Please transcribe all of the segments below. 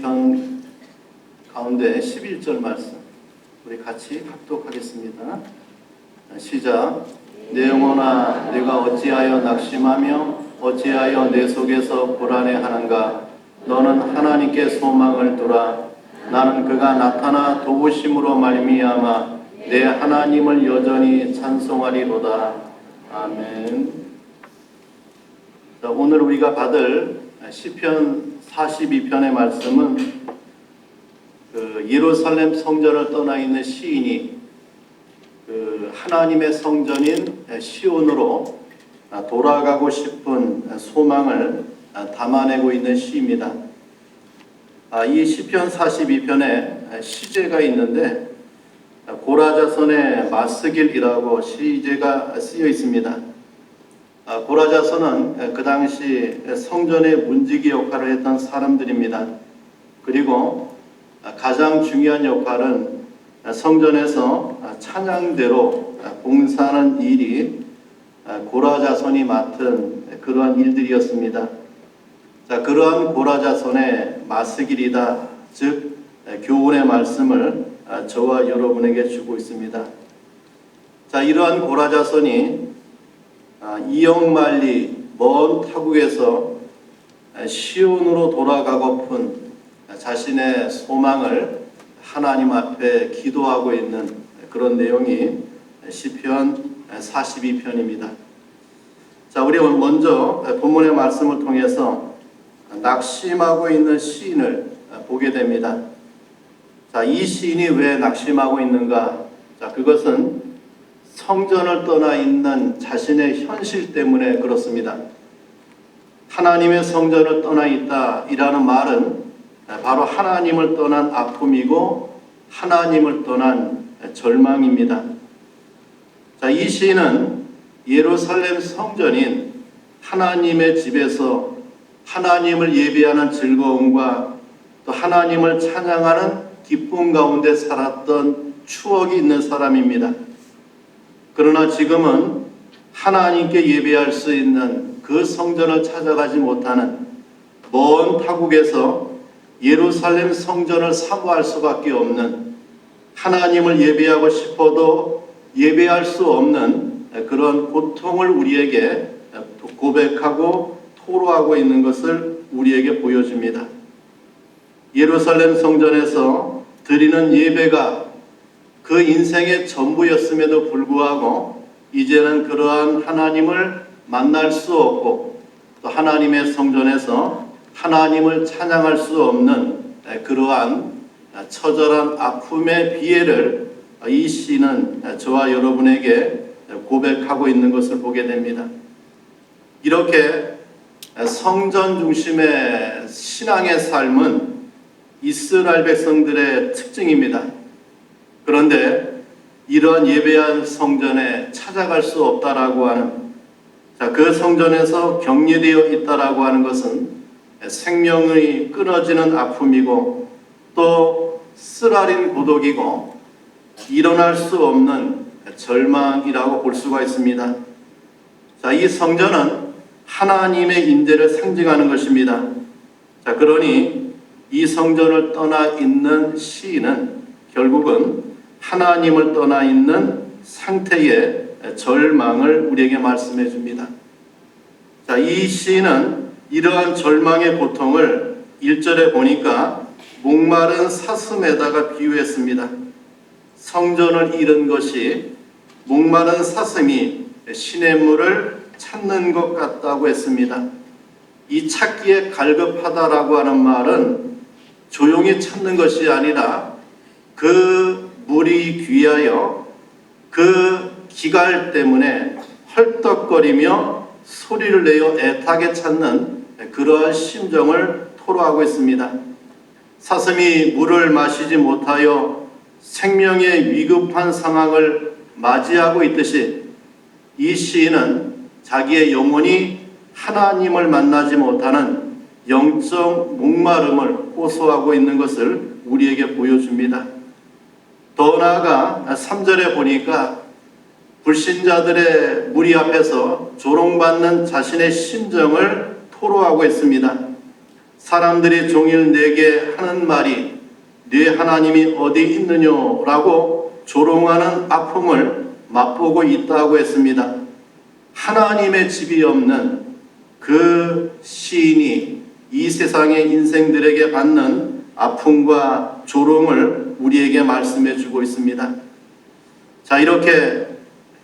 52편 가운데 11절 말씀 우리 같이 합독하겠습니다. 시작. 내 영혼아 내가 어찌하여 낙심하며 어찌하여 내 속에서 불안해하는가. 너는 하나님께 소망을 두라. 나는 그가 나타나 도우심으로 말미암아 내 하나님을 여전히 찬송하리로다. 아멘. 자, 오늘 우리가 받을 시편 42편의 말씀은 예루살렘 성전을 떠나 있는 시인이 하나님의 성전인 시온으로 돌아가고 싶은 소망을 담아내고 있는 시입니다. 이 시편 42편에 시제가 있는데 고라자손의 마스길이라고 시제가 쓰여 있습니다. 고라자손은 그 당시 성전의 문지기 역할을 했던 사람들입니다. 그리고 가장 중요한 역할은 성전에서 찬양대로 봉사하는 일이 고라자손이 맡은 그러한 일들이었습니다. 자, 그러한 고라자손의 마스길이다, 즉 교훈의 말씀을 저와 여러분에게 주고 있습니다. 자, 이러한 고라자손이 이역만리 먼 타국에서 시온으로 돌아가고픈 자신의 소망을 하나님 앞에 기도하고 있는 그런 내용이 시편 42편입니다. 자, 우리 먼저 본문의 말씀을 통해서 낙심하고 있는 시인을 보게 됩니다. 자, 이 시인이 왜 낙심하고 있는가? 자, 그것은 성전을 떠나 있는 자신의 현실 때문에 그렇습니다. 하나님의 성전을 떠나 있다 이라는 말은 바로 하나님을 떠난 아픔이고 하나님을 떠난 절망입니다. 자, 이 시인은 예루살렘 성전인 하나님의 집에서 하나님을 예배하는 즐거움과 또 하나님을 찬양하는 기쁨 가운데 살았던 추억이 있는 사람입니다. 그러나 지금은 하나님께 예배할 수 있는 그 성전을 찾아가지 못하는 먼 타국에서 예루살렘 성전을 사모할 수밖에 없는, 하나님을 예배하고 싶어도 예배할 수 없는 그런 고통을 우리에게 고백하고 토로하고 있는 것을 우리에게 보여줍니다. 예루살렘 성전에서 드리는 예배가 그 인생의 전부였음에도 불구하고 이제는 그러한 하나님을 만날 수 없고 또 하나님의 성전에서 하나님을 찬양할 수 없는 그러한 처절한 아픔의 비애를 이 시는 저와 여러분에게 고백하고 있는 것을 보게 됩니다. 이렇게 성전 중심의 신앙의 삶은 이스라엘 백성들의 특징입니다. 그런데 이러한 예배한 성전에 찾아갈 수 없다라고 하는, 그 성전에서 격리되어 있다라고 하는 것은 생명이 끊어지는 아픔이고 또 쓰라린 고독이고 일어날 수 없는 절망이라고 볼 수가 있습니다. 자, 이 성전은 하나님의 임재를 상징하는 것입니다. 자, 그러니 이 성전을 떠나 있는 시인은 결국은 하나님을 떠나 있는 상태의 절망을 우리에게 말씀해 줍니다. 자, 이 시인은 이러한 절망의 고통을 1절에 보니까 목마른 사슴에다가 비유했습니다. 성전을 잃은 것이 목마른 사슴이 시냇물을 찾는 것 같다고 했습니다. 이 찾기에 갈급하다라고 하는 말은 조용히 찾는 것이 아니라 그 물이 귀하여 그 기갈 때문에 헐떡거리며 소리를 내어 애타게 찾는 그러한 심정을 토로하고 있습니다. 사슴이 물을 마시지 못하여 생명의 위급한 상황을 맞이하고 있듯이 이 시인은 자기의 영혼이 하나님을 만나지 못하는 영적 목마름을 호소하고 있는 것을 우리에게 보여줍니다. 더 나아가 3절에 보니까 불신자들의 무리 앞에서 조롱받는 자신의 심정을 토로하고 있습니다. 사람들이 종일 내게 하는 말이 네 하나님이 어디 있느냐라고 조롱하는 아픔을 맛보고 있다고 했습니다. 하나님의 집이 없는 그 시인이 이 세상의 인생들에게 받는 아픔과 조롱을 우리에게 말씀해 주고 있습니다. 자, 이렇게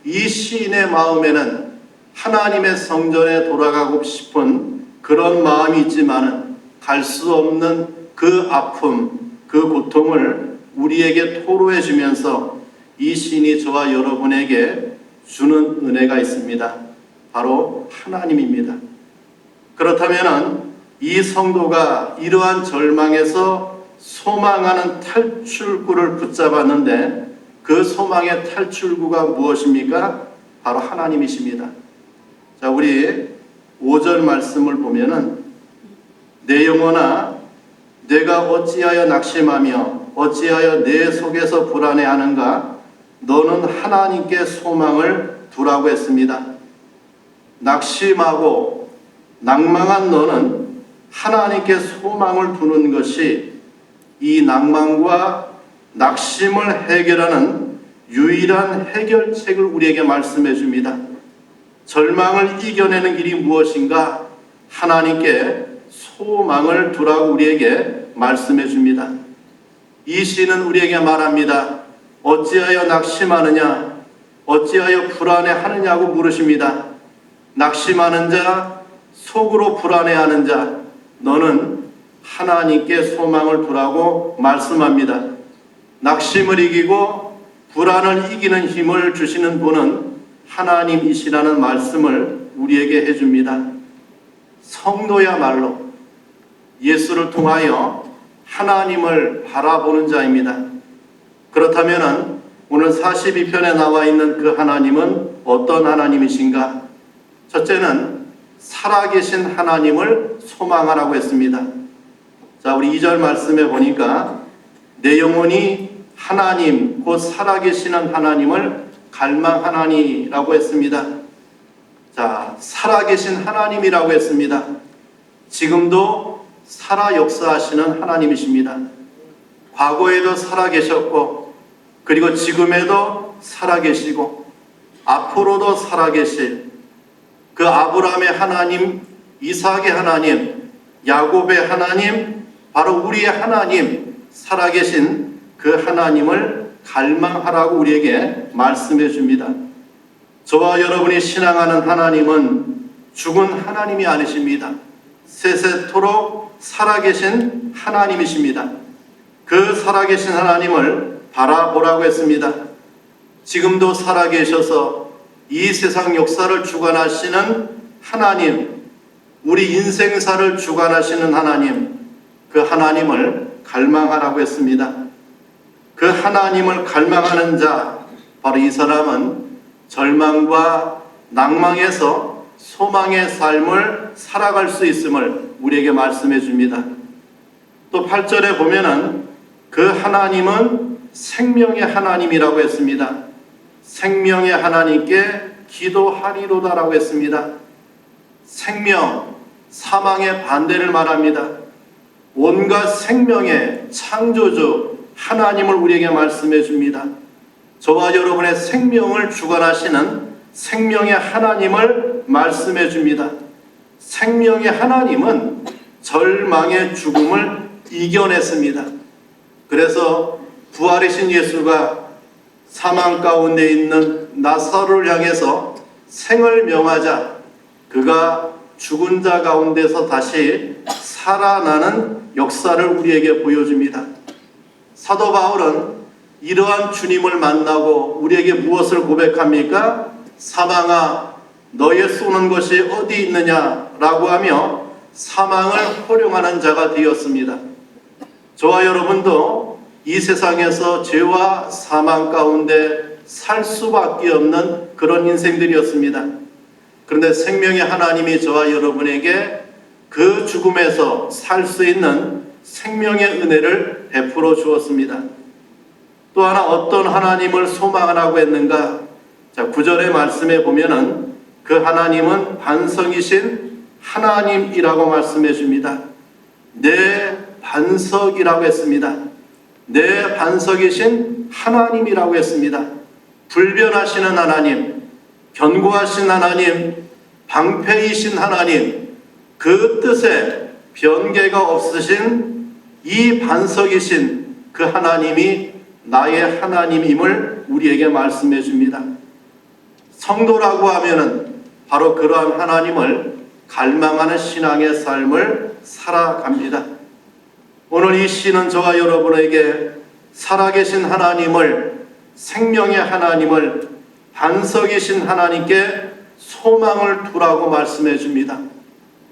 이 시인의 마음에는 하나님의 성전에 돌아가고 싶은 그런 마음이 있지만은 갈 수 없는 그 아픔, 그 고통을 우리에게 토로해 주면서 이 시인이 저와 여러분에게 주는 은혜가 있습니다. 바로 하나님입니다. 그렇다면 이 성도가 이러한 절망에서 소망하는 탈출구를 붙잡았는데 그 소망의 탈출구가 무엇입니까? 바로 하나님이십니다. 자, 우리 5절 말씀을 보면은 내 영혼아 내가 어찌하여 낙심하며 어찌하여 내 속에서 불안해하는가? 너는 하나님께 소망을 두라고 했습니다. 낙심하고 낭망한 너는 하나님께 소망을 두는 것이 이 낭만과 낙심을 해결하는 유일한 해결책을 우리에게 말씀해 줍니다. 절망을 이겨내는 길이 무엇인가? 하나님께 소망을 두라고 우리에게 말씀해 줍니다. 이 시는 우리에게 말합니다. 어찌하여 낙심하느냐? 어찌하여 불안해하느냐고 물으십니다. 낙심하는 자, 속으로 불안해하는 자, 너는 하나님께 소망을 두라고 말씀합니다. 낙심을 이기고 불안을 이기는 힘을 주시는 분은 하나님이시라는 말씀을 우리에게 해줍니다. 성도야말로 예수를 통하여 하나님을 바라보는 자입니다. 그렇다면 오늘 42편에 나와 있는 그 하나님은 어떤 하나님이신가? 첫째는 살아계신 하나님을 소망하라고 했습니다. 자, 우리 2절 말씀에 보니까 내 영혼이 하나님 곧 살아계시는 하나님을 갈망하나니라고 했습니다. 자, 살아계신 하나님이라고 했습니다. 지금도 살아 역사하시는 하나님이십니다. 과거에도 살아계셨고 그리고 지금에도 살아계시고 앞으로도 살아계실 그 아브라함의 하나님, 이삭의 하나님, 야곱의 하나님, 바로 우리의 하나님, 살아계신 그 하나님을 갈망하라고 우리에게 말씀해 줍니다. 저와 여러분이 신앙하는 하나님은 죽은 하나님이 아니십니다. 세세토록 살아계신 하나님이십니다. 그 살아계신 하나님을 바라보라고 했습니다. 지금도 살아계셔서 이 세상 역사를 주관하시는 하나님, 우리 인생사를 주관하시는 하나님, 그 하나님을 갈망하라고 했습니다. 그 하나님을 갈망하는 자, 바로 이 사람은 절망과 낭망에서 소망의 삶을 살아갈 수 있음을 우리에게 말씀해 줍니다. 또 8절에 보면은 그 하나님은 생명의 하나님이라고 했습니다. 생명의 하나님께 기도하리로다라고 했습니다. 생명, 사망의 반대를 말합니다. 온갖 생명의 창조주 하나님을 우리에게 말씀해 줍니다. 저와 여러분의 생명을 주관하시는 생명의 하나님을 말씀해 줍니다. 생명의 하나님은 절망의 죽음을 이겨냈습니다. 그래서 부활이신 예수가 사망 가운데 있는 나사로를 향해서 생을 명하자 그가 죽은 자 가운데서 다시 살아나는 역사를 우리에게 보여줍니다. 사도 바울은 이러한 주님을 만나고 우리에게 무엇을 고백합니까? 사망아 너의 쏘는 것이 어디 있느냐라고 하며 사망을 호령하는 자가 되었습니다. 저와 여러분도 이 세상에서 죄와 사망 가운데 살 수밖에 없는 그런 인생들이었습니다. 그런데 생명의 하나님이 저와 여러분에게 그 죽음에서 살 수 있는 생명의 은혜를 베풀어 주었습니다. 또 하나 어떤 하나님을 소망하라고 했는가? 자, 9절의 말씀에 보면은 그 하나님은 반성이신 하나님이라고 말씀해 줍니다. 내 반석이라고 했습니다. 내 반석이신 하나님이라고 했습니다. 불변하시는 하나님, 견고하신 하나님, 방패이신 하나님, 그 뜻에 변개가 없으신 이 반석이신 그 하나님이 나의 하나님임을 우리에게 말씀해 줍니다. 성도라고 하면은 바로 그러한 하나님을 갈망하는 신앙의 삶을 살아갑니다. 오늘 이 시는 저와 여러분에게 살아계신 하나님을, 생명의 하나님을, 반석이신 하나님께 소망을 두라고 말씀해 줍니다.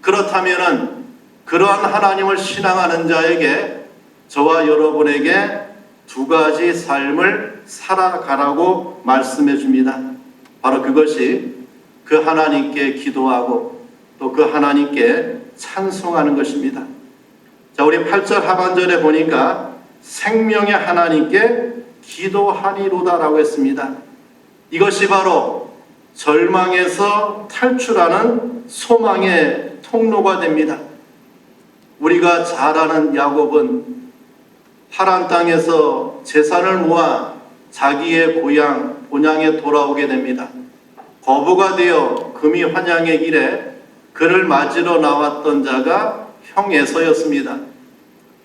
그렇다면은 그러한 하나님을 신앙하는 자에게, 저와 여러분에게 두 가지 삶을 살아가라고 말씀해 줍니다. 바로 그것이 그 하나님께 기도하고 또 그 하나님께 찬송하는 것입니다. 자, 우리 8절 하반절에 보니까 생명의 하나님께 기도하리로다라고 했습니다. 이것이 바로 절망에서 탈출하는 소망의 통로가 됩니다. 우리가 잘 아는 야곱은 하란 땅에서 재산을 모아 자기의 고향 본향에 돌아오게 됩니다. 거부가 되어 금이 환양의 길에 그를 맞으러 나왔던 자가 형 에서였습니다.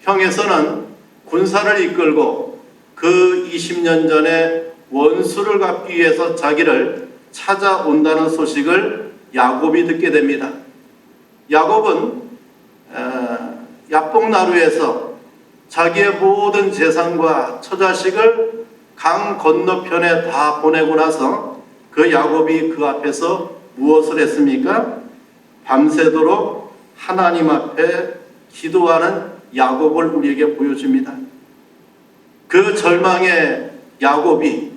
형 에서는 군사를 이끌고 그 20년 전에 원수를 갚기 위해서 자기를 찾아온다는 소식을 야곱이 듣게 됩니다. 야곱은 야복나루에서 자기의 모든 재산과 처자식을 강 건너편에 다 보내고 나서 그 야곱이 그 앞에서 무엇을 했습니까? 밤새도록 하나님 앞에 기도하는 야곱을 우리에게 보여줍니다. 그 절망의 야곱이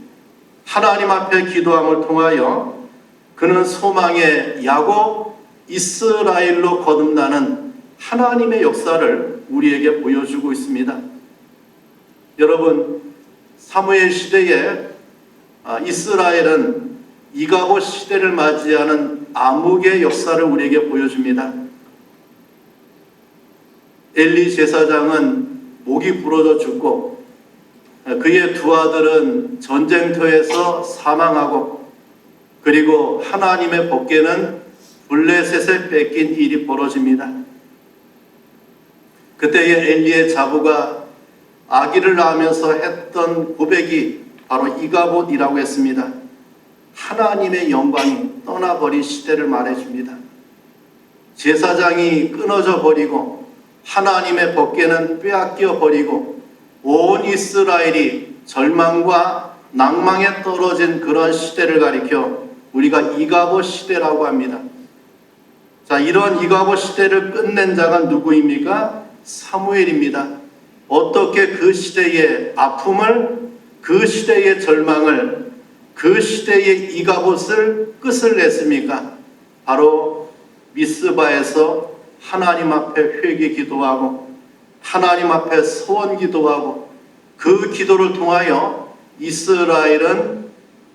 하나님 앞에 기도함을 통하여 그는 소망의 야곱 이스라엘로 거듭나는 하나님의 역사를 우리에게 보여주고 있습니다. 여러분, 사무엘 시대에 이스라엘은 이가봇 시대를 맞이하는 암흑의 역사를 우리에게 보여줍니다. 엘리 제사장은 목이 부러져 죽고 그의 두 아들은 전쟁터에서 사망하고, 그리고 하나님의 법궤는 블레셋에 뺏긴 일이 벌어집니다. 그때의 엘리의 자부가 아기를 낳으면서 했던 고백이 바로 이가봇이라고 했습니다. 하나님의 영광이 떠나버린 시대를 말해줍니다. 제사장이 끊어져 버리고 하나님의 법궤는 빼앗겨 버리고 온 이스라엘이 절망과 낭망에 떨어진 그런 시대를 가리켜 우리가 이가봇 시대라고 합니다. 자, 이런 이가봇 시대를 끝낸 자가 누구입니까? 사무엘입니다. 어떻게 그 시대의 아픔을, 그 시대의 절망을, 그 시대의 이가봇을 끝을 냈습니까? 바로 미스바에서 하나님 앞에 회개 기도하고 하나님 앞에 서원 기도하고 그 기도를 통하여 이스라엘은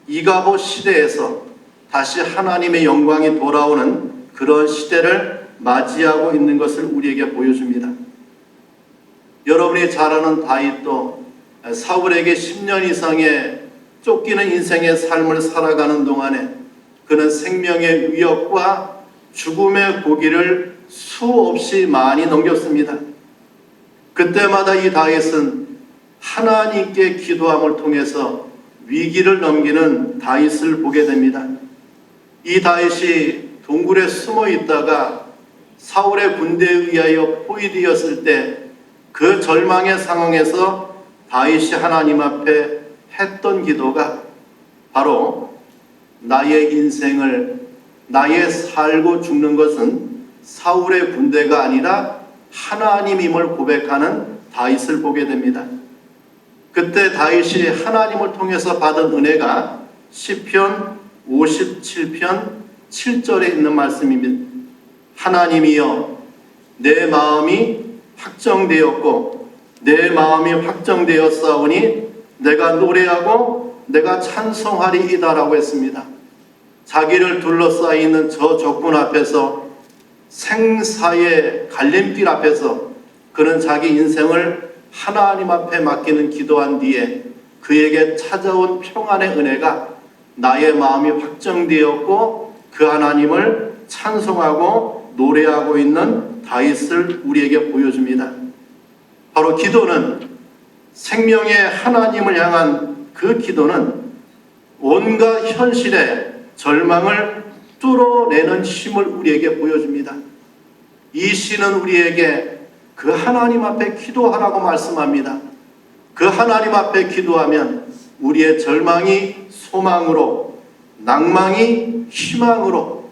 이가봇 시대에서 다시 하나님의 영광이 돌아오는 그런 시대를 맞이하고 있는 것을 우리에게 보여줍니다. 여러분이 잘 아는 다윗도 사울에게 10년 이상의 쫓기는 인생의 삶을 살아가는 동안에 그는 생명의 위협과 죽음의 고기를 수없이 많이 넘겼습니다. 그때마다 이 다윗은 하나님께 기도함을 통해서 위기를 넘기는 다윗을 보게 됩니다. 이 다윗이 동굴에 숨어 있다가 사울의 군대에 의하여 포위되었을 때 그 절망의 상황에서 다윗이 하나님 앞에 했던 기도가 바로 나의 인생을, 나의 살고 죽는 것은 사울의 군대가 아니라 하나님임을 고백하는 다윗을 보게 됩니다. 그때 다윗이 하나님을 통해서 받은 은혜가 시편 57편 7절에 있는 말씀입니다. 하나님이여, 내 마음이 확정되었고 내 마음이 확정되었사오니 내가 노래하고 내가 찬송하리이다라고 했습니다. 자기를 둘러싸이는 저 적군 앞에서, 생사의 갈림길 앞에서 그는 자기 인생을 하나님 앞에 맡기는 기도한 뒤에 그에게 찾아온 평안의 은혜가 나의 마음이 확정되었고 그 하나님을 찬송하고 노래하고 있는 다윗을 우리에게 보여줍니다. 바로 기도는 생명의 하나님을 향한 그 기도는 온갖 현실의 절망을 뚫어내는 힘을 우리에게 보여줍니다. 이 시는 우리에게 그 하나님 앞에 기도하라고 말씀합니다. 그 하나님 앞에 기도하면 우리의 절망이 소망으로, 낭망이 희망으로,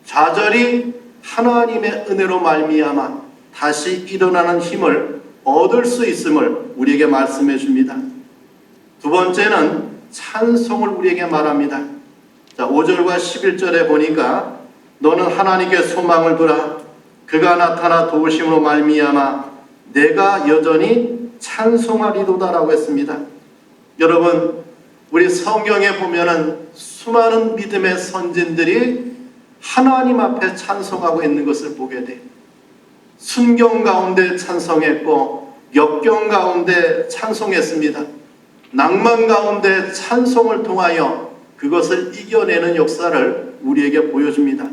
좌절이 하나님의 은혜로 말미암아 다시 일어나는 힘을 얻을 수 있음을 우리에게 말씀해 줍니다. 두 번째는 찬송을 우리에게 말합니다. 자, 5절과 11절에 보니까 너는 하나님께 소망을 두라. 그가 나타나 도우심으로 말미암아 내가 여전히 찬송하리로다라고 했습니다. 여러분, 우리 성경에 보면은 수많은 믿음의 선진들이 하나님 앞에 찬송하고 있는 것을 보게 돼요. 순경 가운데 찬송했고 역경 가운데 찬송했습니다. 낭만 가운데 찬송을 통하여 그것을 이겨내는 역사를 우리에게 보여줍니다.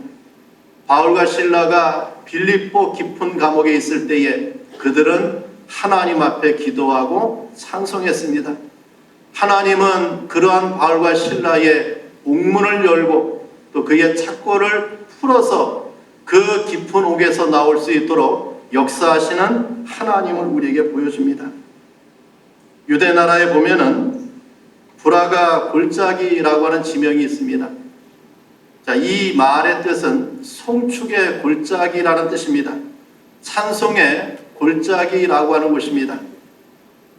바울과 실라가 빌립보 깊은 감옥에 있을 때에 그들은 하나님 앞에 기도하고 찬송했습니다. 하나님은 그러한 바울과 실라의 옥문을 열고 또 그의 착고를 풀어서 그 깊은 옥에서 나올 수 있도록 역사하시는 하나님을 우리에게 보여줍니다. 유대 나라에 보면은 브라가 골짜기라고 하는 지명이 있습니다. 자, 이 말의 뜻은 송축의 골짜기라는 뜻입니다. 찬송의 골짜기라고 하는 곳입니다.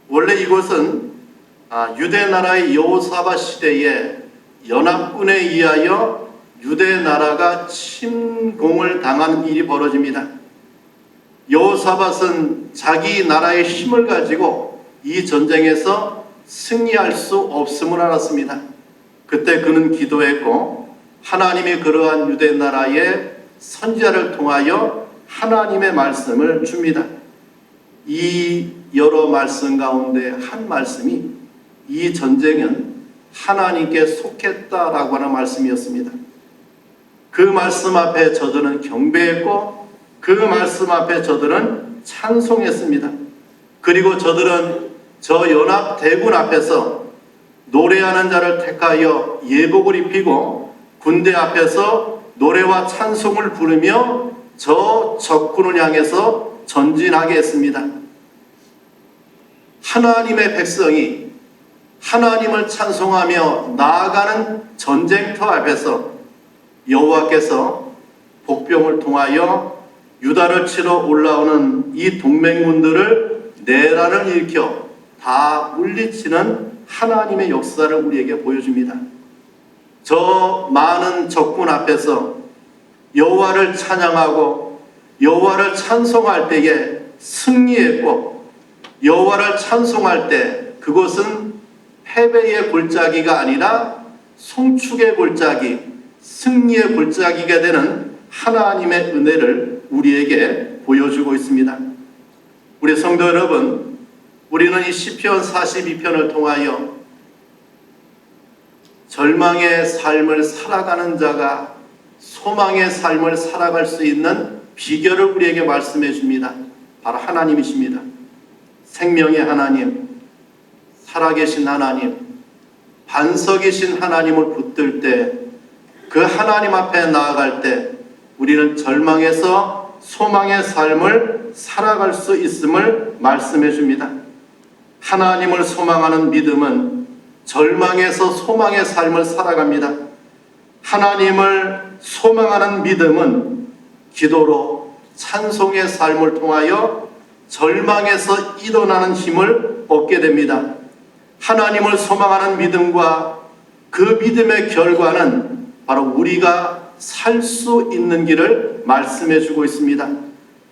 원래 이곳은 유대 나라의 여호사밧 시대에 연합군에 의하여 유대 나라가 침공을 당한 일이 벌어집니다. 여호사밧은 자기 나라의 힘을 가지고 이 전쟁에서 승리할 수 없음을 알았습니다. 그때 그는 기도했고 하나님이 그러한 유대 나라의 선지자를 통하여 하나님의 말씀을 줍니다. 이 여러 말씀 가운데 한 말씀이 이 전쟁은 하나님께 속했다라고 하는 말씀이었습니다. 그 말씀 앞에 저들은 경배했고 그 말씀 앞에 저들은 찬송했습니다. 그리고 저들은 저 연합 대군 앞에서 노래하는 자를 택하여 예복을 입히고 군대 앞에서 노래와 찬송을 부르며 저 적군을 향해서 전진하게 했습니다. 하나님의 백성이 하나님을 찬송하며 나아가는 전쟁터 앞에서 여호와께서 복병을 통하여 유다를 치러 올라오는 이 동맹군들을 내란을 일으켜 다 물리치는 하나님의 역사를 우리에게 보여줍니다. 저 많은 적군 앞에서 여호와를 찬양하고 여호와를 찬송할 때에 승리했고 여호와를 찬송할 때 그것은 패배의 골짜기가 아니라 송축의 골짜기, 승리의 골짜기가 되는 하나님의 은혜를 우리에게 보여주고 있습니다. 우리 성도 여러분, 우리는 이 시편 42편을 통하여 절망의 삶을 살아가는 자가 소망의 삶을 살아갈 수 있는 비결을 우리에게 말씀해 줍니다. 바로 하나님이십니다. 생명의 하나님, 살아계신 하나님, 반석이신 하나님을 붙들 때, 그 하나님 앞에 나아갈 때 우리는 절망에서 소망의 삶을 살아갈 수 있음을 말씀해 줍니다. 하나님을 소망하는 믿음은 절망에서 소망의 삶을 살아갑니다. 하나님을 소망하는 믿음은 기도로 찬송의 삶을 통하여 절망에서 일어나는 힘을 얻게 됩니다. 하나님을 소망하는 믿음과 그 믿음의 결과는 바로 우리가 살 수 있는 길을 말씀해 주고 있습니다.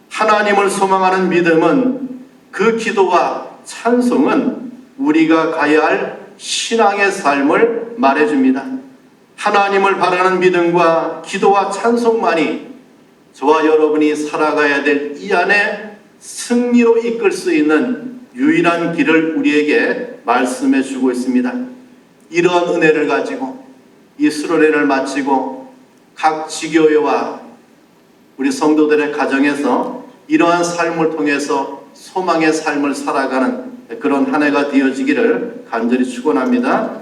하나님을 소망하는 믿음은 그 기도와 찬송은 우리가 가야 할 신앙의 삶을 말해줍니다. 하나님을 바라는 믿음과 기도와 찬송만이 저와 여러분이 살아가야 될 이 안에 승리로 이끌 수 있는 유일한 길을 우리에게 말씀해 주고 있습니다. 이러한 은혜를 가지고 이 수련회를 마치고 각 지교회와 우리 성도들의 가정에서 이러한 삶을 통해서 소망의 삶을 살아가는 그런 한 해가 되어지기를 간절히 축원합니다.